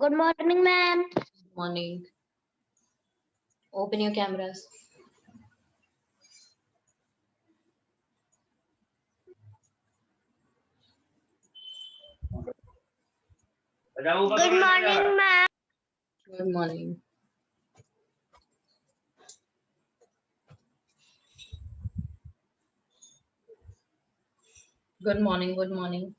Good morning, ma'am. Morning. Open your cameras. Good morning, ma'am. Good morning. Good morning. Good morning.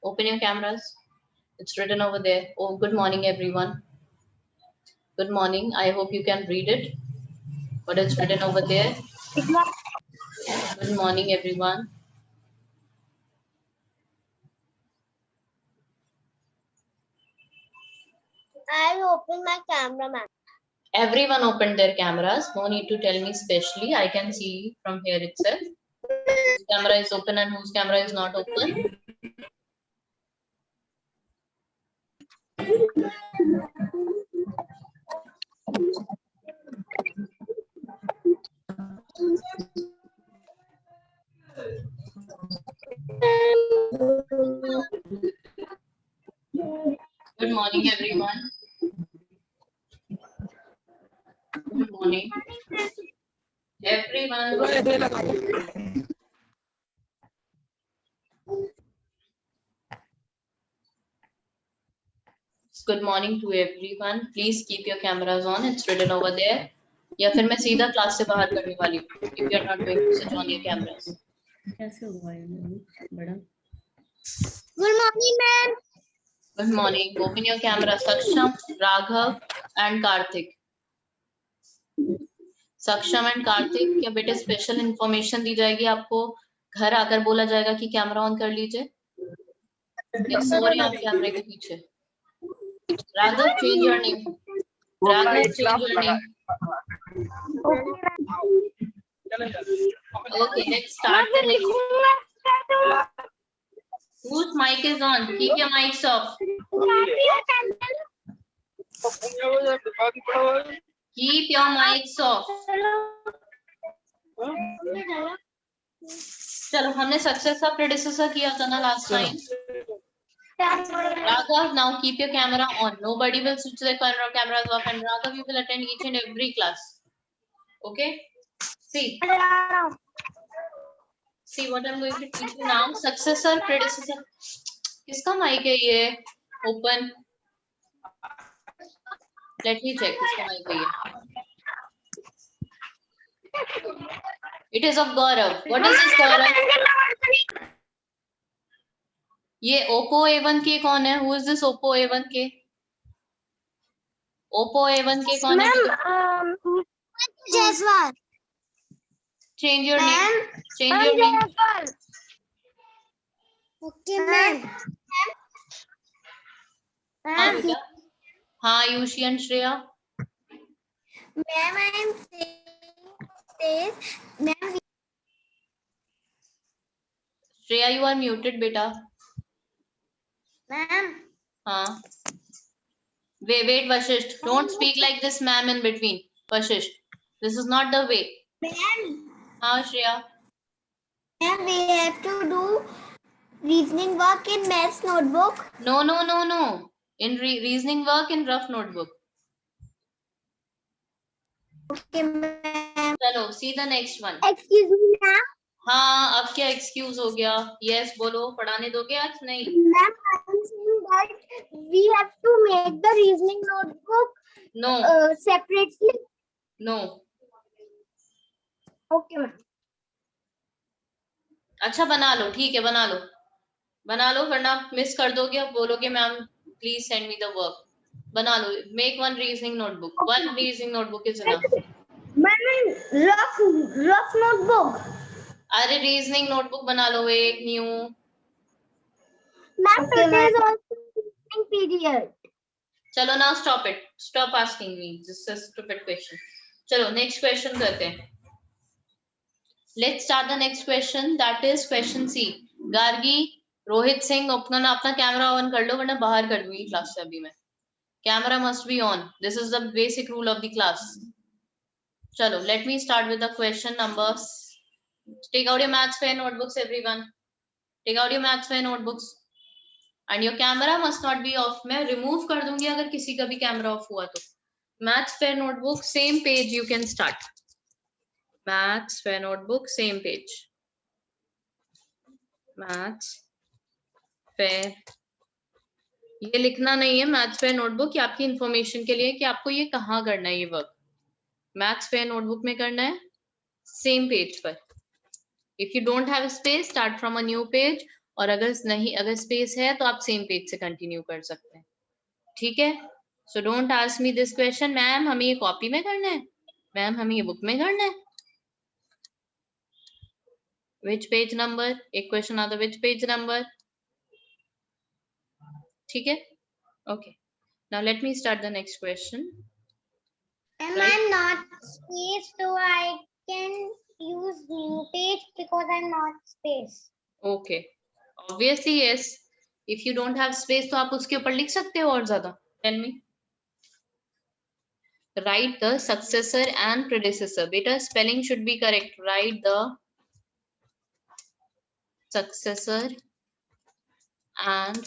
Open your cameras. It's written over there. Oh, good morning, everyone. Good morning. I hope you can read it. What is written over there? Good morning, everyone. I'll open my camera, ma'am. Everyone opened their cameras. No need to tell me specially. I can see from here itself. Whose camera is open and whose camera is not open. Good morning, everyone. Good morning. Everyone. Good morning to everyone. Please keep your cameras on. It's written over there. या फिर मैं सीधा class से बाहर करने वाली हूँ. If you are not going to switch on your cameras. कैसे हुआ है बड़ा? Good morning, ma'am. Good morning. Open your camera. Saksham, Raghav, and Karthik. सक्षम एंड कार्तिक, क्या बेटे स्पेशल इंफॉर्मेशन दी जाएगी आपको? घर आकर बोला जाएगा कि कैमरा ऑन कर लीजिए. सो रहे हैं आप कैमरे के पीछे. Raghav, change your name. Raghav, change your name. Okay, let's start the next. Whose mic is on? Keep your mics off. Keep your mics off. चलो, हमने सक्सेसर प्रेडिसेसर किया था ना last time. Raghav, now keep your camera on. Nobody will switch their cameras off, and Raghav, you will attend each and every class. Okay? See what I'm going to teach you now. Successor, predecessor. किसका mic है ये? Open. Let me check. किसका mic है ये? It is of Gaurav. What is this, Gaurav? ये Oppo A1K कौन है? Who is this Oppo A1K? Oppo A1K कौन है? Ma'am, Jaiswal. Change your name. Change your name. Okay, ma'am. हाँ बेटा. हाँ, Yushi and Shreya. Ma'am, I am saying this. Ma'am, Shreya, you are muted, beta. ma'am. हाँ. Wait, Vashisht. Don't speak like this, ma'am, in between. Vashisht, this is not the way. Ma'am, हाँ, Shreya. ma'am, we have to do reasoning work in maths notebook. No. In reasoning work in rough notebook. Okay, ma'am. चलो, see the next one. Excuse me, ma'am. हाँ, अब क्या excuse हो गया? Yes, बोलो. पढ़ाने दोगे आज? नहीं. Ma'am, I am saying that we have to make the reasoning notebook No. Separately. No. Okay, ma'am. अच्छा, बना लो. ठीक है, बना लो. बना लो वरना मिस कर दोगे, अब बोलोगे ma'am please send me the work. बना लो, make one reasoning notebook, one reasoning notebook is enough. rough notebook. अरे रीजनिंग नोटबुक बना लो एक new. Ma'am, today is also evening period. चलो ना stop it, stop asking me this stupid question. चलो next question करते हैं। Let's start the next question, that is question C. Gargi, Rohit Singh, अपना कैमरा ऑन कर लो वरना बाहर कर दूंगी क्लास से अभी मैं। Camera must be on, this is the basic rule of the class. चलो let me start with the question number. Take out your maths fair notebooks everyone, take out your maths fair notebooks and your camera must not be off. मैं remove कर दूंगी अगर किसी का भी camera off हुआ तो। Maths fair notebook same page, you can start. Maths fair notebook same page, maths fair. ये लिखना नहीं है मैथ्स फेयर नोटबुक, ये आपकी इंफॉर्मेशन के लिए कि आपको ये कहाँ करना है ये वर्क। मैथ्स फेयर नोटबुक में करना है सेम पेज पर। If you don't have space start from a new page, और अगर नहीं, अगर स्पेस है तो आप सेम पेज से कंटिन्यू कर सकते हैं, ठीक है। So don't ask me this question, ma'am हमें ये कॉपी में करना है, मैम हमें ये बुक में करना है। विच पेज नंबर, एक क्वेश्चन आता है विच पेज नंबर, ठीक है। Okay, now let me start the next question. Am Right. I not space, so I can use new page because I'm not space. Okay, obviously yes, if you don't have space तो आप उसके ऊपर लिख सकते हो और ज्यादा। Tell me, write the successor and predecessor. बेटा spelling should be correct, write the successor and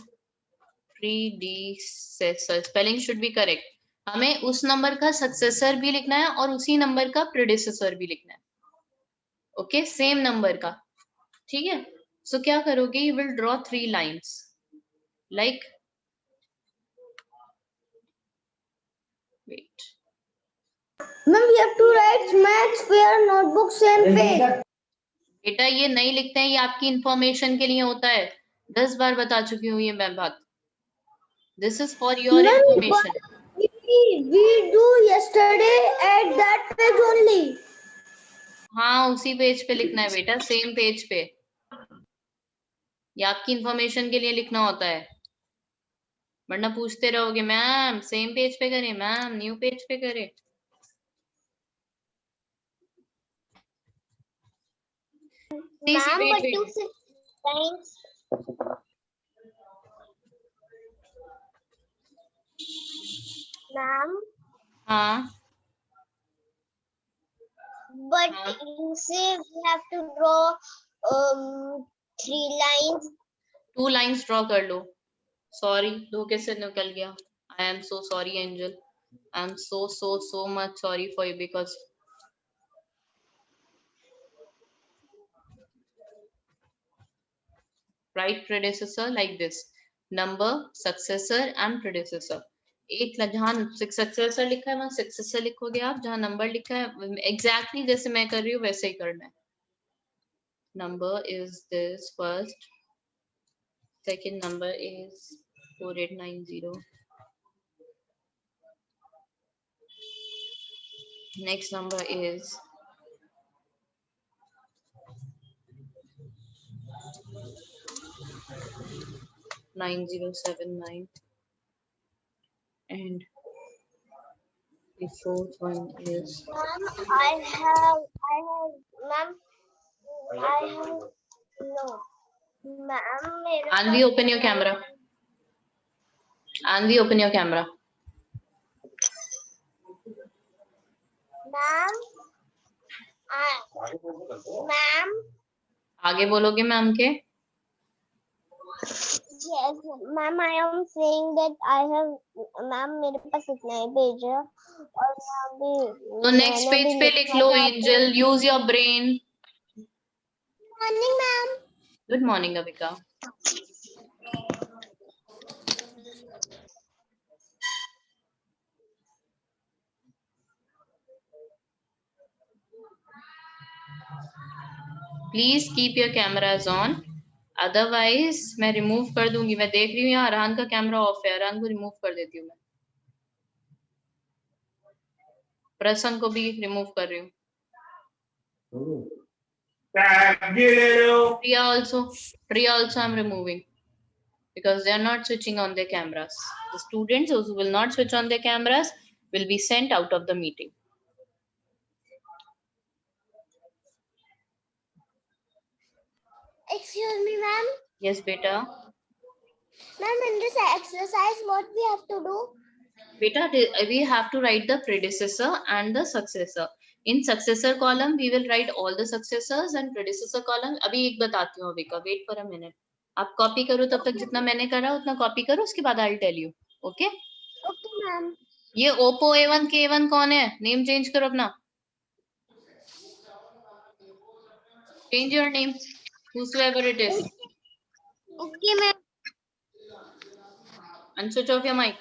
predecessor, spelling should be correct. हमें उस नंबर का सक्सेसर भी लिखना है और उसी नंबर का प्रेडिसेसर भी लिखना है, ओके, सेम नंबर का, ठीक है। सो क्या करोगे, you will draw 3 lines like, wait, Ma'am, we have to write maths fair notebook same page. बेटा ये नहीं लिखते हैं, ये आपकी इंफॉर्मेशन के लिए होता है, 10 बार बता चुकी हूँ ये मैं बात, this is for your information. We do yesterday at that page only. हाँ उसी पेज पे लिखना है बेटा, सेम पेज पे, ये आपकी इंफॉर्मेशन के लिए लिखना होता है, वरना पूछते रहोगे मैम सेम पेज पे करें, मैम न्यू पेज पे करें। Ma'am, wait, but wait. you said thanks. Ma'am, हाँ but हाँ, you say we have to draw 3 lines. 2 lines draw कर लो। सॉरी, धोखे से निकल गया, I am so sorry angel, I am so much sorry for you because write predecessor like this, number, successor and predecessor। एक जहाँ successor लिखा है वहां सक्सेसर लिखोगे आप, जहाँ नंबर लिखा है एग्जैक्टली जैसे मैं कर रही हूँ वैसे ही करना है। Number is this first, second number is 4890, next number is 9079 and the fourth one is Ma'am, ma'am, no. Ma'am, मेरे Anvi, open your camera. Anvi, open your camera. Ma'am, ma'am, आगे बोलोगे मैम के? yes, ma'am, I am saying that I have, ma'am, मेरे पास इतना ही page है और यहाँ भी तो नेक्स्ट पेज पे लिख लो Angel, use your brain. Morning ma'am. Good morning Avika. Please keep your cameras on. Otherwise मैं रिमूव कर दूंगी। मैं देख रही हूँ यहाँ अरहान का कैमरा ऑफ है, अरहान को रिमूव कर देती हूँ मैं। प्रसन्न को भी रिमूव कर रही हूँ। Priya also I'm removing because they are not switching on their cameras. The students who will not switch on their cameras will be sent out of the meeting. Excuse me, ma'am. Yes, beta. Ma'am, in this exercise, what we have to do? Beta, we have to write the predecessor and the successor. In successor column, we will write all the successors and predecessor column. अभी एक बताती हूँ अभी का. Wait for a minute. आप copy करो तब तक जितना मैंने करा उतना कॉपी करो, उसके बाद I'll tell you. Okay? Okay, ma'am. ये Oppo A1 K1 कौन है? नेम चेंज करो अपना. Change your name, whosoever it is. Okay, ma'am. And switch off your mic.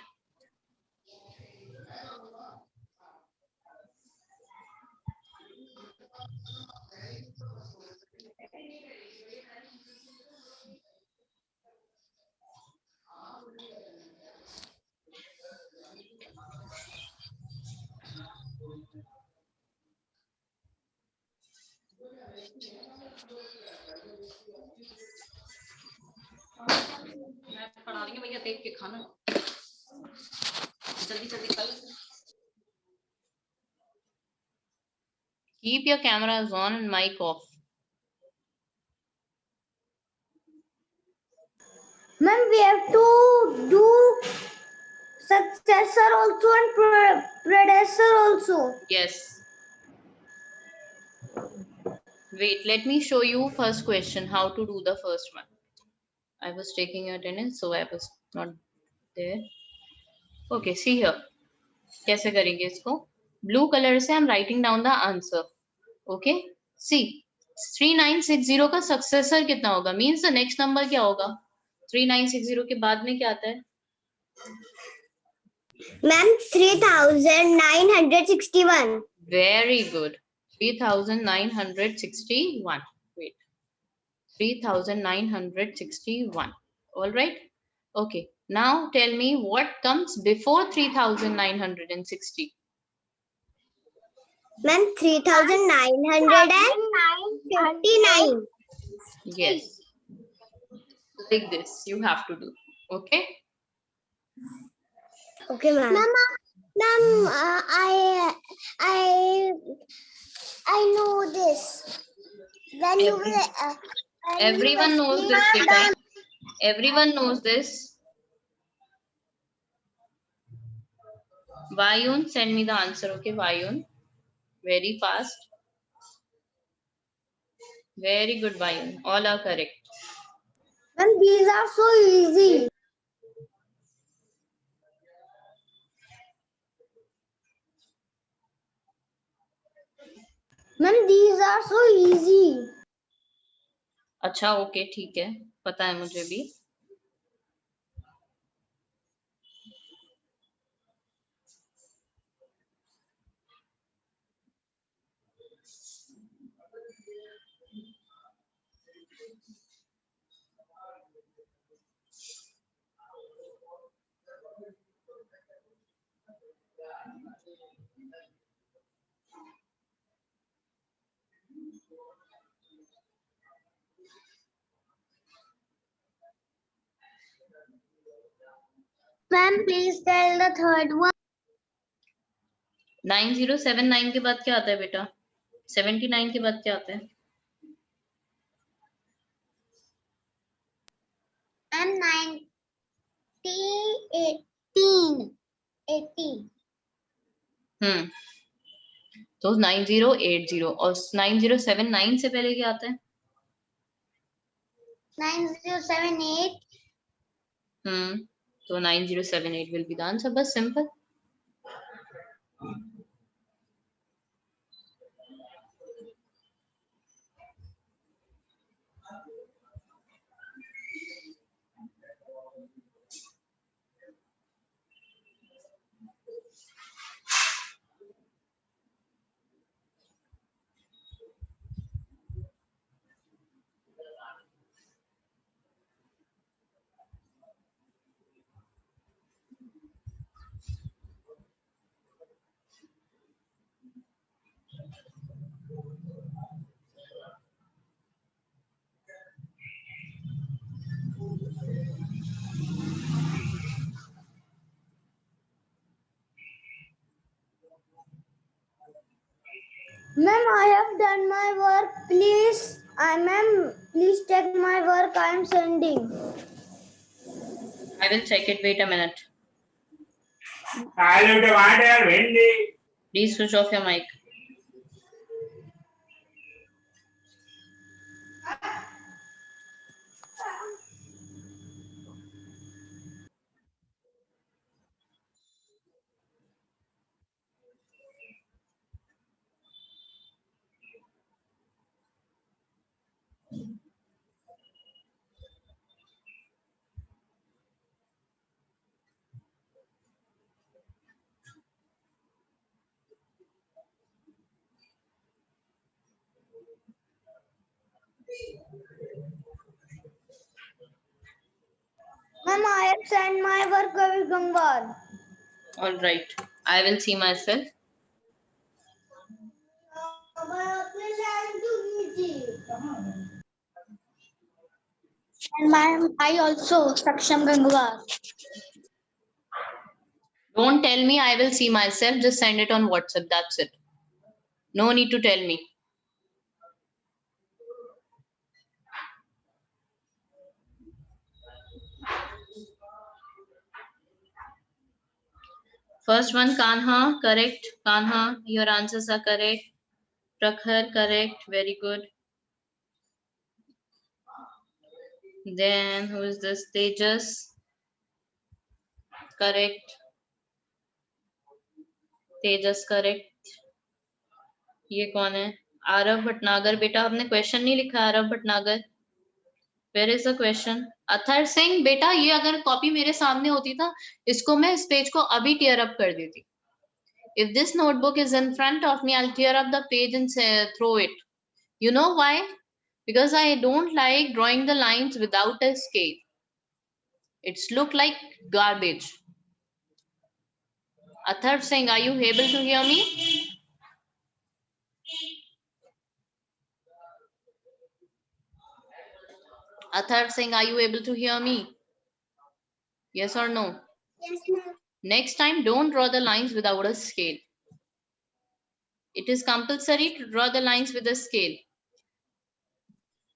पढ़ा देंगे भैया, देख के खाना जल्दी जल्दी कर. Keep your cameras on and mic off. Ma'am, we have to do successor also and predecessor also. Yes. Wait, let me show you first question, how to do the first one. I was taking your attendance, so I was not there. Okay, see here. कैसे करेंगे इसको? Blue color से I'm writing down the answer. Okay? See, 3960 का successor कितना होगा? Means the next number क्या होगा? 3960 के बाद में क्या आता है? Ma'am, 3961. Very good. 3961. Wait. 3961. All right. Okay. Now tell me what comes before 3960. Ma'am, 3959. Yes. Like this. You have to do. Okay. Okay, ma'am. Ma'am, I know this. When you will, Everyone knows this, beta. Everyone knows this. Vayun, send me the answer. Okay, Vayun. Very fast. Very good, Vayun. All are correct. Ma'am, these are so easy. Ma'am, these are so easy. अच्छा, okay, ठीक है, पता है मुझे भी. Ma'am, please tell the third one. 9079 के बाद क्या आता है बेटा? 79 के बाद क्या आता है? Ma'am, 18. तो 9080 और 9079 से पहले क्या आता है? 9078. तो 9078 will be the answer. बस simple. Ma'am, I have done my work. Ma'am, please check my work I am sending. I will check it. Wait a minute. Please switch off your mic. Ma'am, I have sent my work Kavi Gangwar. All right. I will see myself. And ma'am, I also Saksham Gangwar. Don't tell me I will see myself. Just send it on WhatsApp. That's it. No need to tell me. First one, Kanha, correct. Kanha, your answers are correct. Prakhar, correct. Very good. Then who is this? Tejas, correct. Tejas correct. ये कौन है? आरव भटनागर. बेटा आपने question नहीं लिखा. Aarav Bhatnagar, where is the question? Athar Singh, बेटा ये अगर कॉपी मेरे सामने होती था, इसको मैं इस पेज को अभी टीयर अप कर देती. If this notebook is in front of me, I'll tear up the page and throw it. You know why? Because I don't like drawing the lines without a scale. It's look like garbage. Athar Singh, are you able to hear me? Athar Singh, are you able to hear me? Yes or no? Yes, ma'am. Next time, don't draw the lines without a scale. It is compulsory to draw the lines with a scale.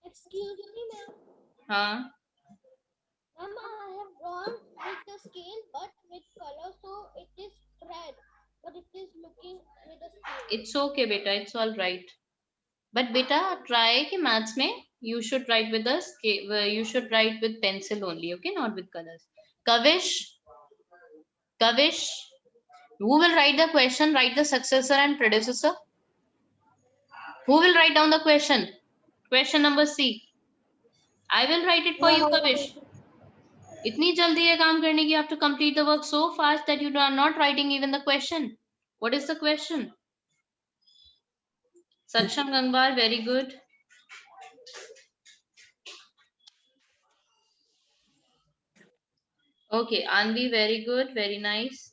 Excuse me, ma'am. Huh? Ma'am, I have drawn with the scale but with color, so it is red. But it is looking with the scale. It's okay, beta. It's all right. But beta, try कि maths में you should write with a scale. You should write with pencil only, okay? Not with colors. Kavish, Kavish, who will write the question? Write the successor and predecessor. Who will write down the question? Question number C. I will write it for you, Kavish. इतनी जल्दी है काम करने की. You have to complete the work so fast that you are not writing even the question. What is the question? Saksham Gangwar, very good. Okay, Anvi, very good, very nice.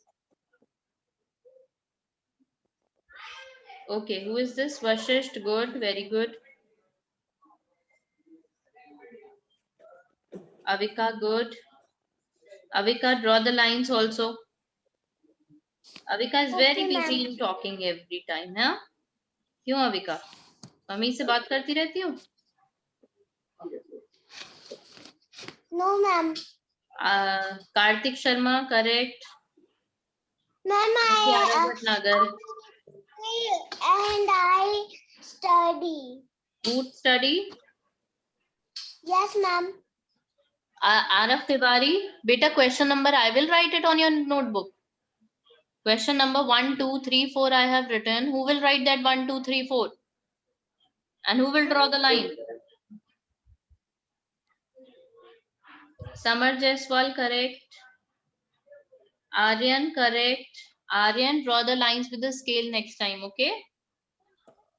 Okay, who is this? Vashisht, good, very good. Avika, good. Avika, draw the lines also. Avika is very Okay, busy ma'am. in talking every time, huh? क्यों Avika? Mummy से बात करती रहती हो? No, ma'am. Kartik Sharma, correct. Ma'am, Kiara Bhatnagar. and I study. Would study. Yes, ma'am. Araf Tiwari, beta, question number I will write it on your notebook. Question number 1, 2, 3, 4 I have written. Who will write that 1, 2, 3, 4? And who will draw the line? Samar Jaiswal, correct. Aryan, correct. Aryan, draw the lines with the scale next time, okay?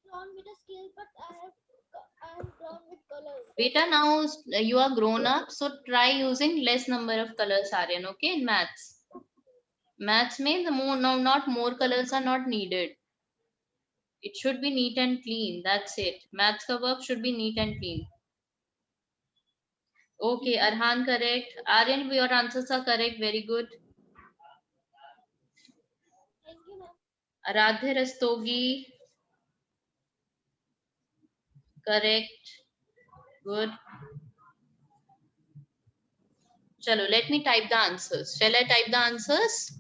Drawn with a scale, but I have drawn with colors. Beta, now you are grown up, so try using less number of colors, Aryan, okay? In maths. Maths means not more colors are not needed. It should be neat and clean. That's it. Maths ka work should be neat and clean. Okay, Arhan, correct. Aryan, your answers are correct. Very good. Thank you, ma'am. Aradhya Rastogi. Correct. Good. Chalo, let me type the answers. Shall I type the answers?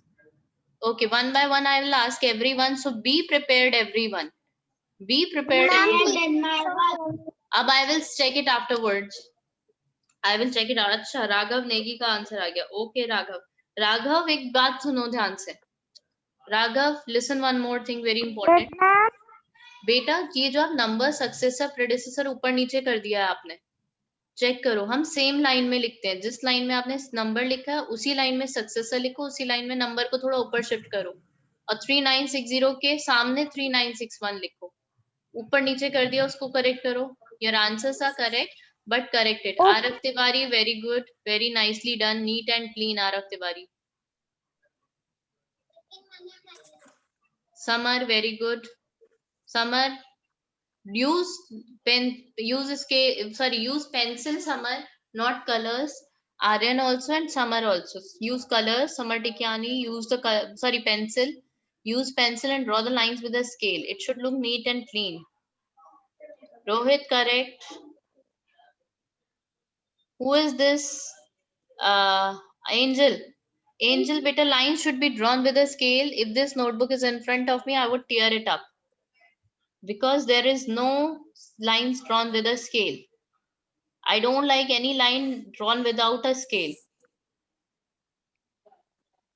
Okay, one by one I will ask everyone. So be prepared, everyone. Be prepared. अब I will check it afterwards. I will check it out. अच्छा, राघव नेगी का answer आ गया. Okay, Raghav. Raghav, एक बात सुनो ध्यान से. Raghav, listen one more thing, very important. बेटा, ये जो आप नंबर सक्सेसर प्रेडिसेसर ऊपर नीचे कर दिया है आपने, चेक करो. हम सेम लाइन में लिखते हैं. जिस लाइन में आपने नंबर लिखा है उसी लाइन में सक्सेसर लिखो, उसी लाइन में नंबर को थोड़ा ऊपर शिफ्ट करो और 3960 के सामने 3961 लिखो. ऊपर नीचे कर दिया, उसको करेक्ट करो. Your answers are correct, but correct it. Arav Tiwari, very good, very nicely done, neat and clean. Arav Tiwari. Samar, very good. Samar, use pen, use scale, sorry, use pencil. Samar, not colors. Aryan also and Samar also. Use colors. Samar Tikyani, use the pencil. Use pencil and draw the lines with a scale. It should look neat and clean. Rohit, correct. Who is this? Angel. Angel, better lines should be drawn with a scale. If this notebook is in front of me, I would tear it up. Because there is no lines drawn with a scale. I don't like any line drawn without a scale.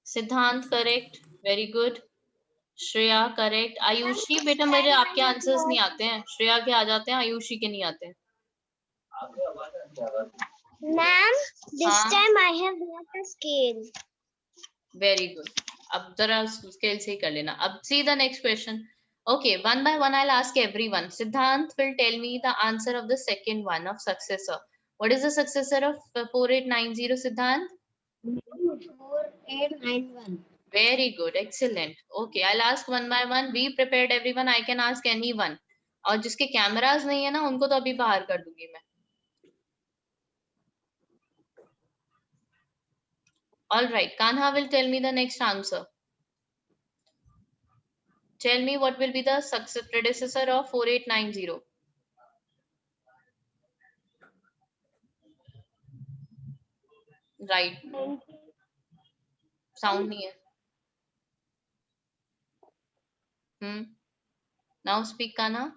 Siddhant, correct. Very good. Shreya, correct. Ayushi, बेटा मेरे आपके answers नहीं आते हैं. श्रेया के आ जाते हैं, आयुषी के नहीं आते हैं. Ma'am, this हाँ. time I have not a scale. Very good. अब जरा स्केल से ही कर लेना. अब see the next question. Okay, one by one I'll ask everyone. Siddhant will tell me the answer of the second one of successor. What is the successor of 4890, Siddhant? 4891. Very good, excellent. Okay, I'll ask one by one. Be prepared, everyone. I can ask anyone. और जिसके cameras नहीं है ना, उनको तो अभी बाहर कर दूंगी मैं. All right, Kanha will tell me the next answer. Tell me what will be the predecessor of 4890. Right. Sound नहीं है. Now speak, Kanha.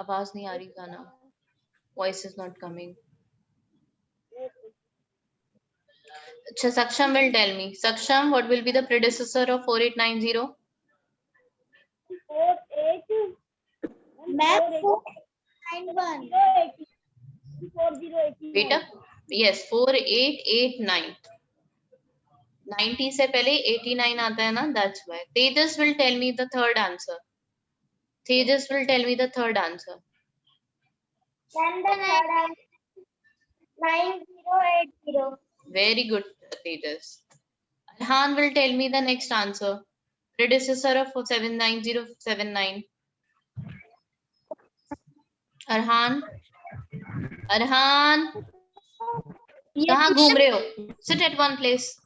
आवाज नहीं आ रही Kanha. Voice is not coming. अच्छा, Saksham will tell me. Saksham, what will be the predecessor of 4890? बेटा, yes, 4889. 90 से पहले 89 आता है ना, that's why. Tejas will tell me the third answer. Tejas will tell me the third answer. Then the third answer 9080. Very good, Tejas. Arhan will tell me the next answer. Predecessor of 79079. Arhan. Arhan. कहाँ घूम रहे हो? Sit at one place.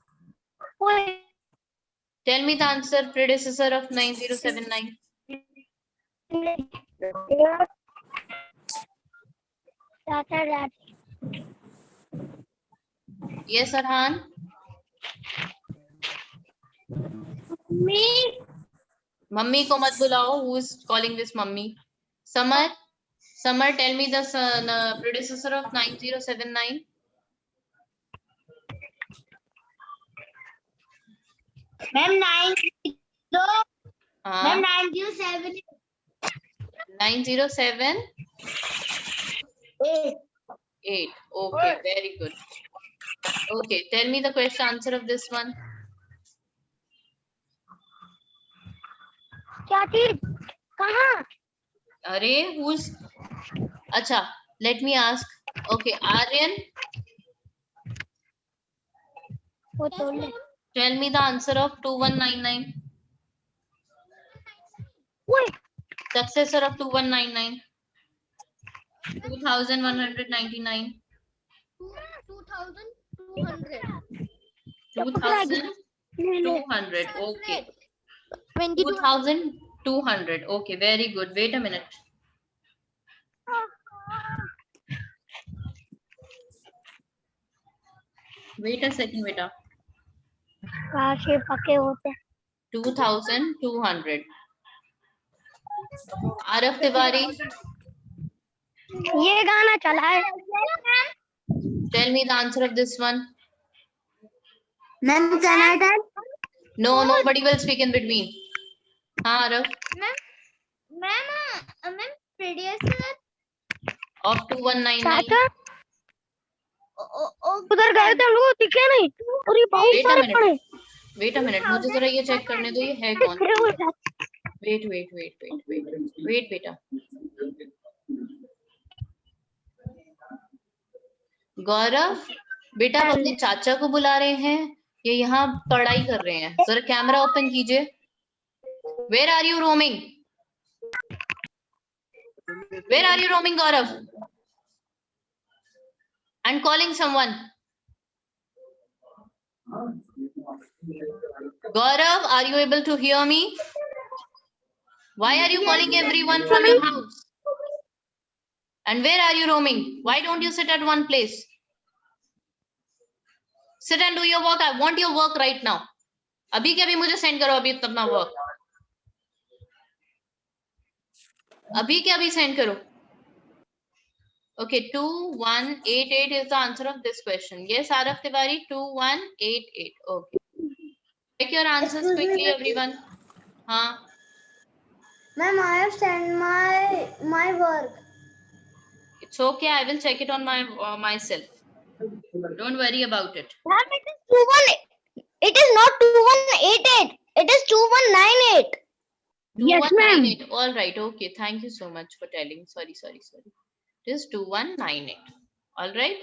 Tell me the answer. Predecessor of 9079. Yes, Arhan. Me. Mummy को मत बुलाओ. Who is calling this mummy? Samar. Samar, tell me the predecessor of 9079. Ma'am, 90. हाँ. 907. 907. 8. Okay, very good. Okay, tell me the question answer of this one. क्या चीज? कहाँ? अरे, who's? अच्छा, let me ask. Okay, Aryan. Tell me the answer of 2199. Wait. Successor of 2199. 2199. 2200. 2200. Okay. 2200. Okay, very good. Wait a minute. Wait a second, beta. काश ये पके होते 2200. Araf Tiwari, ये गाना चला है tell me the answer of this one. Ma'am can I tell? No, nobody will speak in between. हाँ Araf, ma'am producer of 2199. उधर गए थे हम लोग दिखे नहीं और ये बहुत Wait a सारे minute. पड़े Wait a minute. मुझे जरा ये चेक करने दो, ये है कौन? Wait, beta. गौरव, बेटा आप अपने चाचा को बुला रहे हैं, ये यहाँ पढ़ाई कर रहे हैं. जरा कैमरा ओपन कीजिए. Where are you roaming? Where are you roaming, Gaurav? I'm calling someone. Gaurav, are you able to hear me? Why are you calling everyone from your house? And where are you roaming? Why don't you sit at one place? Sit and do your work. I want your work right now. अभी के अभी मुझे send करो अभी अपना work. अभी के अभी सेंड करो. Okay, 2188 is the answer of this question. Yes, Araf Tiwari, 2188. Okay. Check your answers quickly, everyone. हाँ. Ma'am, I have sent my work. It's okay. I will check it on my myself. Don't worry about it. Ma'am, it is 21. It is not 2188. It is 2198. Yes, ma'am. 2198. All right. Okay. Thank you so much for telling. Sorry. It is 2198. All right.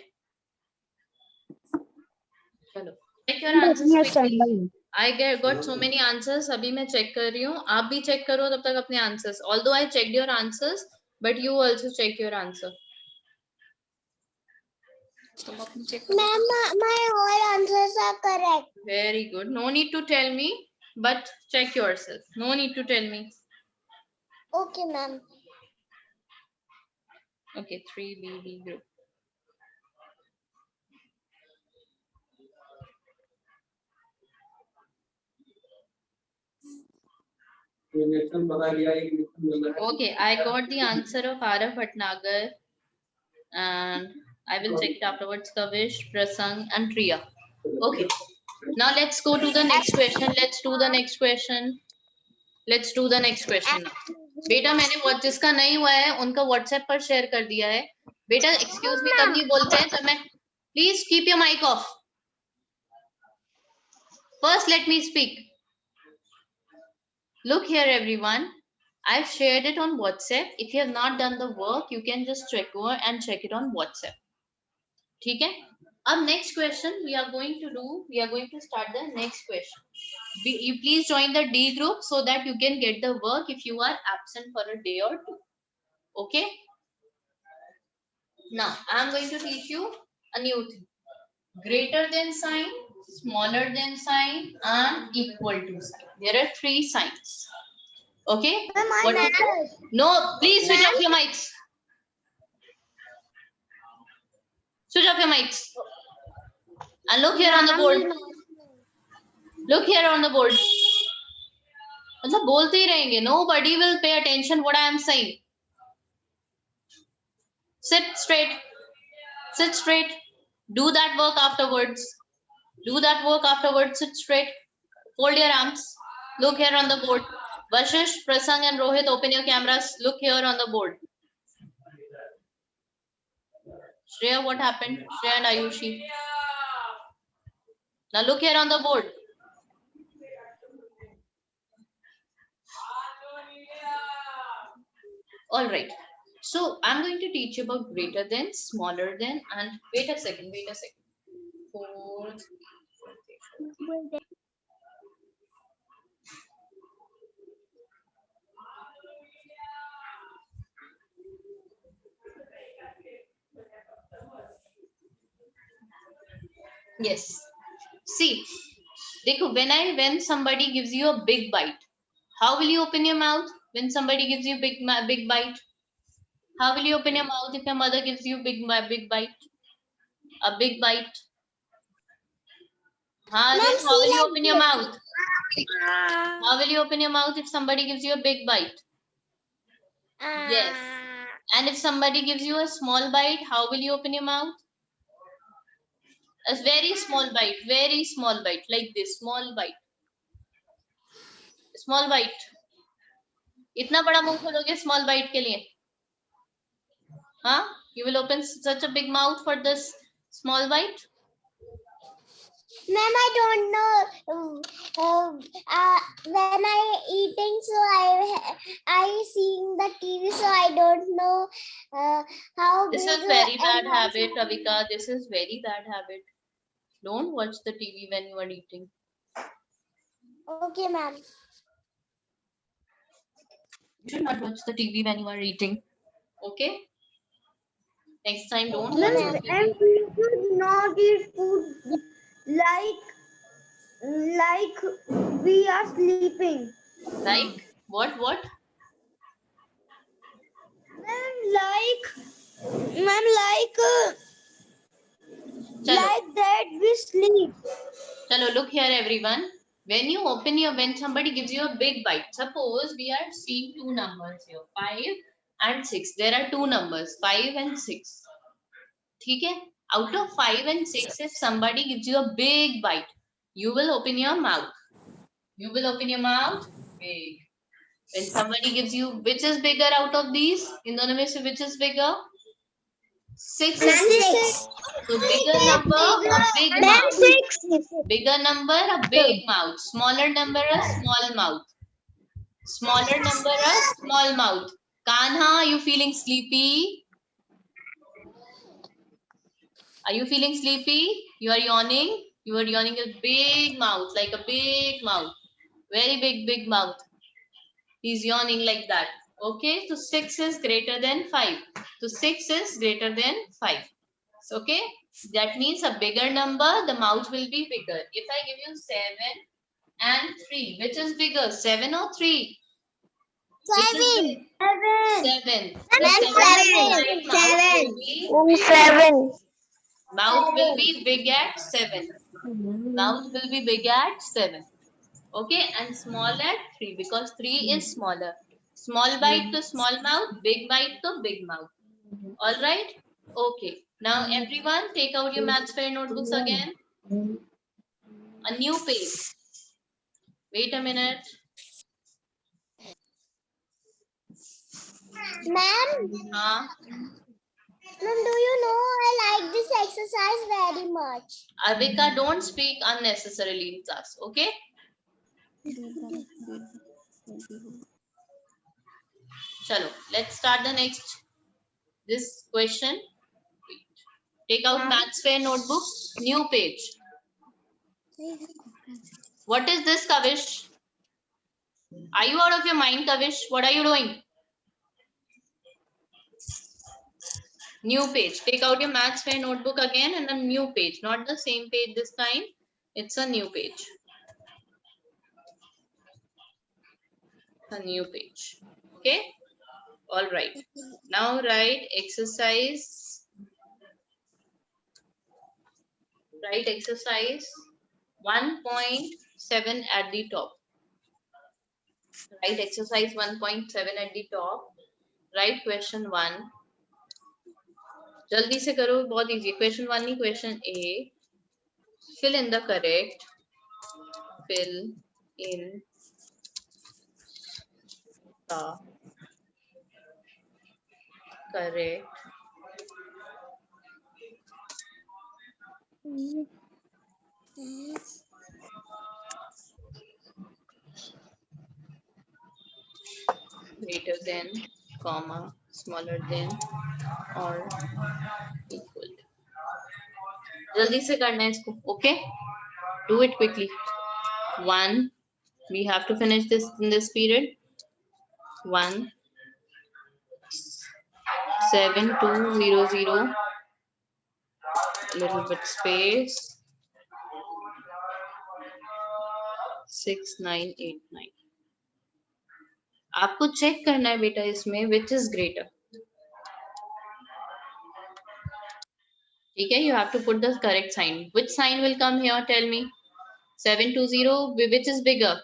Chalo. Check your answers quickly. I got so many answers. अभी मैं check कर रही हूँ. आप भी check करो तब तक अपने answers. Although I checked your answers, but you also check your answer. Ma'am, my all answers are correct. Very good. No need to tell me, but check yourself. No need to tell me. Okay, ma'am. Okay, 3BB group. Okay, I got the answer of Araf Bhatnagar, and I will check it afterwards. Kavish, Prasang, and Priya. Okay. Now let's go to the next question. Let's do the next question. बेटा मैंने जिसका नहीं हुआ है उनका WhatsApp पर share कर दिया है. बेटा एक्सक्यूज मी तब नहीं बोलते हैं तब मैं. Please keep your mic off. First, let me speak. Look here, everyone. I've shared it on WhatsApp. If you have not done the work, you can just check over and check it on WhatsApp. ठीक है? अब next question we are going to start the next question. You please join the D group so that you can get the work if you are absent for a day or two. Okay? Now, I am going to teach you a new thing. Greater than sign, smaller than sign, and equal to sign. There are three signs. Okay? No, please switch off your mics. Switch off your mics. And look here on the board. Look here on the board. मतलब बोलते ही रहेंगे. Nobody will pay attention what I am saying. Sit straight. Sit straight. Do that work afterwards. Sit straight. Fold your arms. Look here on the board. Vashish, Prasang, and Rohit, open your cameras. Look here on the board. Shreya, what happened? Shreya and Ayushi. Now look here on the board. All right. So I'm going to teach you about greater than, smaller than, and wait a second. 4. Yes. See, देखो, when somebody gives you a big bite, How will you open your mouth when somebody gives you big bite? How will you open your mouth if your mother gives you big bite? A big bite. How will you open your mouth? How will you open your mouth if somebody gives you a big bite? Yes. And if somebody gives you a small bite, how will you open your mouth? A very small bite, like this, small bite. Small bite. इतना बड़ा मुंह खोलोगे small bite के लिए? Huh? You will open such a big mouth for this small bite? Ma'am, I don't know. When I eating, so I seeing the TV, so I don't know how. This is very bad habit, Avika. This is very bad habit. Don't watch the TV when you are eating. Okay, ma'am. You should not watch the TV when you are eating. Okay? Next time, don't Okay, watch ma'am. the TV. And we should not eat food like we are sleeping. Like what? Ma'am, Chalo. like that we sleep. Chalo, look here, everyone. When somebody gives you a big bite, suppose we are seeing two numbers here, 5 and 6. There are two numbers, 5 and 6. ठीक है? Out of 5 and 6, if somebody gives you a big bite, you will open your mouth. You will open your mouth big. When somebody gives you, which is bigger out of these? In दोनों में से which is bigger? 6 is bigger. So bigger number, a big mouth. Bigger number, a big mouth. Smaller number, a small mouth. Smaller number, a small mouth. Kanha, are you feeling sleepy? Are you feeling sleepy? You are yawning? You are yawning a big mouth, like a big mouth. Very big mouth. He's yawning like that. Okay, so 6 is greater than 5. So 6 is greater than 5. So, okay, that means a bigger number, the mouth will be bigger. If I give you 7 and 3, which is bigger, 7 or 3? 7. 7. Mouth will be big at 7. Mouth will be big at 7. Okay, and small at 3 because 3 is smaller. Small bite to small mouth, big bite to big mouth. All right? Okay. Now everyone take out your maths fair notebooks again. A new page. Wait a minute. Ma'am, Huh? do you know I like this exercise very much. Avika, don't speak unnecessarily in class. Okay? Chalo, let's start the next this question. Take out maths fair notebook, new page. What is this, Kavish? Are you out of your mind, Kavish? What are you doing? New page. Take out your maths fair notebook again and a new page. Not the same page this time. It's a new page. A new page. Okay? All right. Now write exercise. Write exercise 1.7 at the top. Write exercise 1.7 at the top. Write question 1. जल्दी से करो, बहुत easy. Question 1 नहीं, question A. Fill in the correct. Fill in the correct greater than, comma, smaller than or equal to. जल्दी से करना है इसको. Okay? Do it quickly. 1. We have to finish this in this period. 1 7 2 0 0. Little bit space. 6 9 8 9. आपको check करना है बेटा इसमें which is greater. ठीक है, you have to put the correct sign. Which sign will come here? Tell me. 720, which is bigger?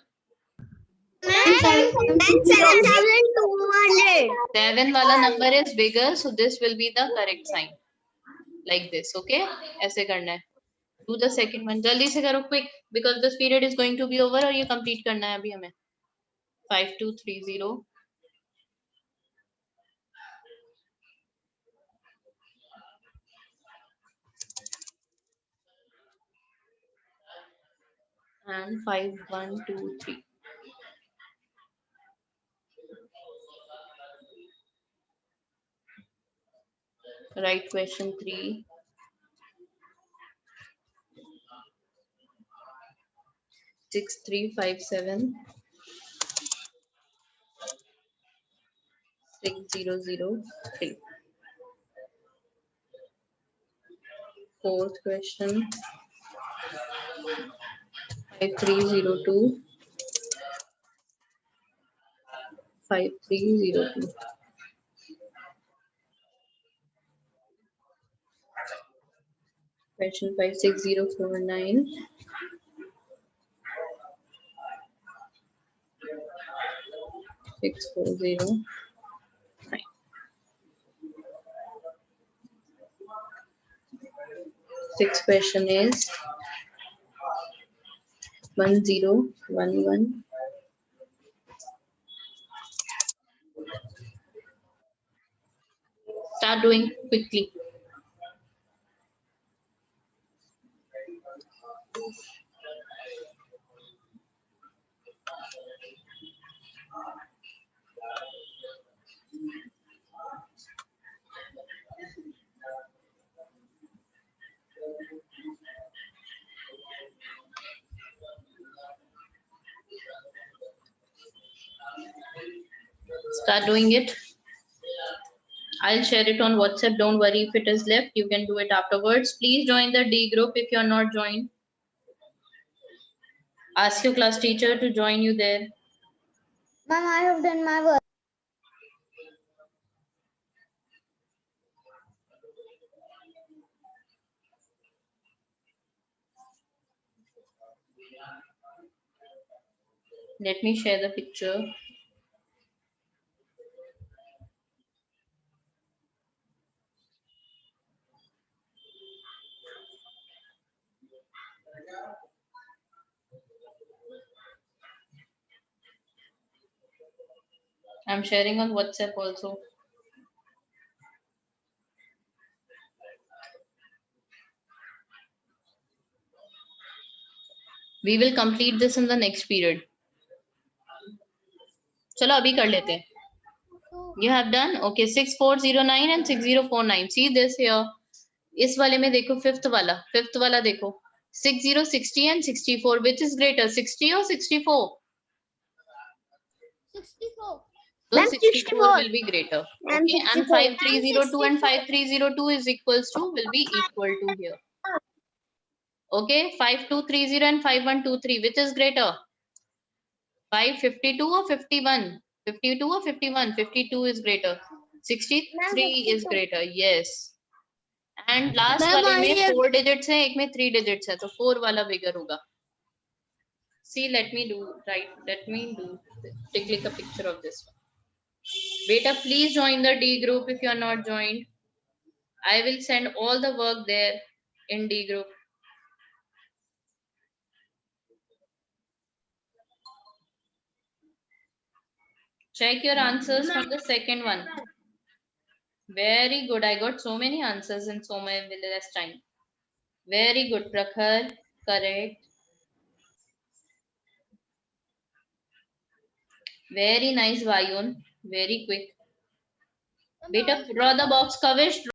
7,200. 7 वाला number is bigger, so this will be the correct sign. Like this, okay? ऐसे करना है. Do the second one. जल्दी से करो quick, because this period is going to be over और ये complete करना है अभी हमें. 5230. And 5123. Right, question 3. 6357 6003. Fourth question 5302 5302. Question 56049 6409. Sixth question is 1011. Start doing quickly. Start doing it. I'll share it on WhatsApp. Don't worry if it is left. You can do it afterwards. Please join the D group if you're not joined. Ask your class teacher to join you there. Ma'am, I have done my work. Let me share the picture. I'm sharing on WhatsApp also. We will complete this in the next period. चलो अभी कर लेते हैं. You have done? Okay, 6409 and 6049. See this here. इस वाले में देखो fifth वाला देखो. 60, 60 and 64. Which is greater, 60 or 64? 64. So Ma'am, 64 will be greater. Ma'am, Okay, and 64. 5302 and 5302 is equals to, will be equal to here. Okay, 5230 and 5123. Which is greater? 552 or 51? 52 or 51? 52 is greater. 63 is greater. Yes. And last Ma'am, वाले I में have- 4 digits है, एक में 3 digits है, तो 4 वाला bigger होगा. See, let me click a picture of this one. Beta, please join the D group if you are not joined. I will send all the work there in D group. Check your answers from the second one. Very good. I got so many answers in so many less time. Very good, Prakhar. Correct. Very nice, Vayun. Very quick. Beta, draw the box, Kavish.